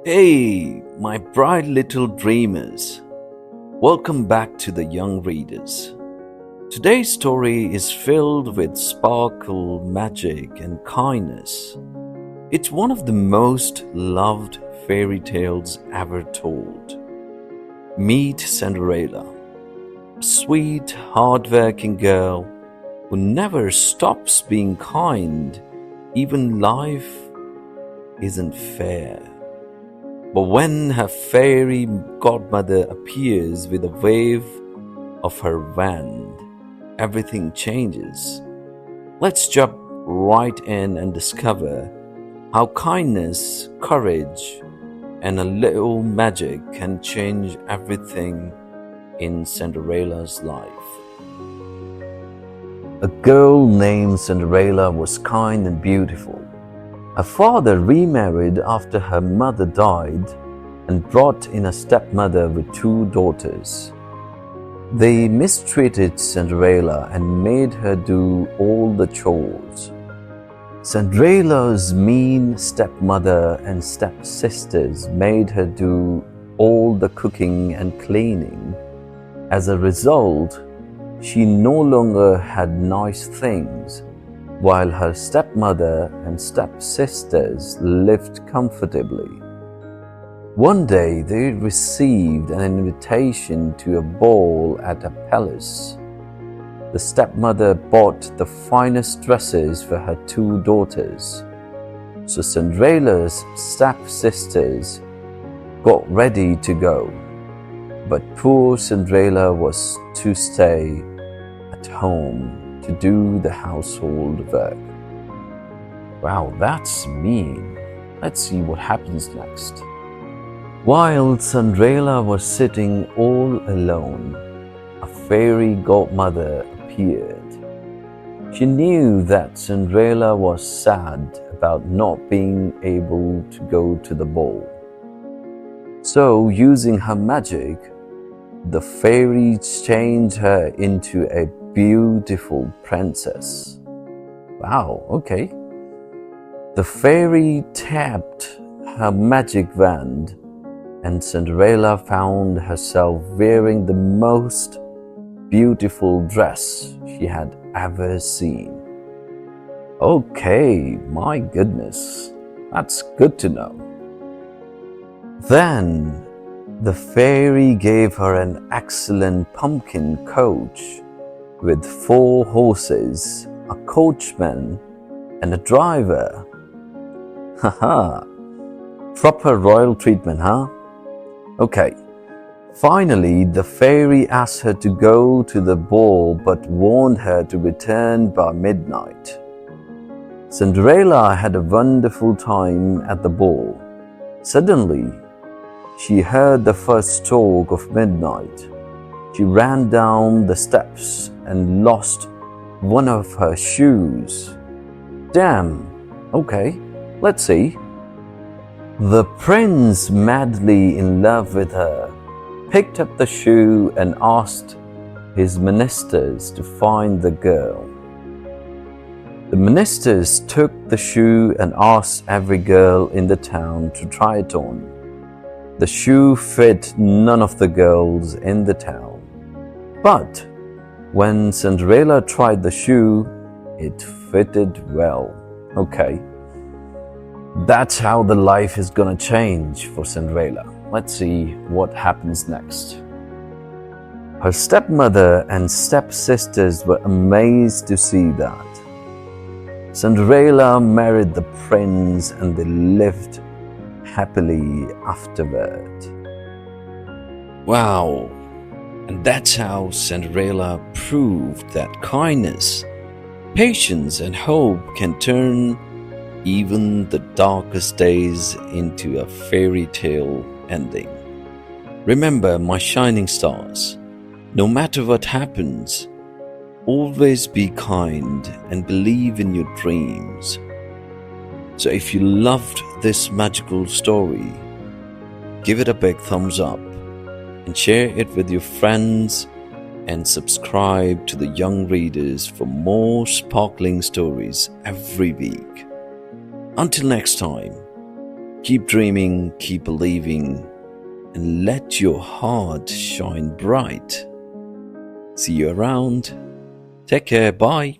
Hey, my bright little dreamers. Welcome back to the young readers. Today's story is filled with sparkle, magic, and kindness. It's one of the most loved fairy tales ever told. Meet Cinderella, a sweet, hardworking girl who never stops being kind, even life isn't fair. But when her fairy godmother appears with a wave of her wand, everything changes. Let's jump right in and discover how kindness, courage, and a little magic can change everything in Cinderella's life. A girl named Cinderella was kind and beautiful. Her father remarried after her mother died and brought in a stepmother with two daughters. They mistreated Cinderella and made her do all the chores. Cinderella's mean stepmother and stepsisters made her do all the cooking and cleaning. As a result, she no longer had nice things, while her stepmother and stepsisters lived comfortably. One day they received an invitation to a ball at a palace. The stepmother bought the finest dresses for her two daughters, so Cinderella's stepsisters got ready to go. But poor Cinderella was to stay at home to do the household work. Wow, that's mean. Let's see what happens next. While Cinderella was sitting all alone, a fairy godmother appeared. She knew that Cinderella was sad about not being able to go to the ball. So, using her magic, the fairy changed her into a beautiful princess. Wow, okay. The fairy tapped her magic wand, and Cinderella found herself wearing the most beautiful dress she had ever seen. Okay, my goodness, that's good to know. Then the fairy gave her an excellent pumpkin coach with 4 horses, a coachman, and a driver. Haha, proper royal treatment, huh? Okay. Finally, the fairy asked her to go to the ball but warned her to return by midnight. Cinderella had a wonderful time at the ball. Suddenly, she heard the first stroke of midnight. She ran down the steps and lost one of her shoes. Damn, okay, let's see. The prince, madly in love with her, picked up the shoe and asked his ministers to find the girl. The ministers took the shoe and asked every girl in the town to try it on. The shoe fit none of the girls in the town. But when Cinderella tried the shoe, it fitted well. Okay. That's how the life is gonna change for Cinderella. Let's see what happens next. Her stepmother and stepsisters were amazed to see that. Cinderella married the prince and they lived happily afterward. Wow, and that's how Cinderella proved that kindness, patience, and hope can turn even the darkest days into a fairy tale ending. Remember, my shining stars, no matter what happens, always be kind and believe in your dreams. So if you loved this magical story, give it a big thumbs up and share it with your friends and subscribe to the Young Readers for more sparkling stories every week. Until next time, Keep dreaming, keep believing, and let your heart shine bright. See you around. Take care. Bye.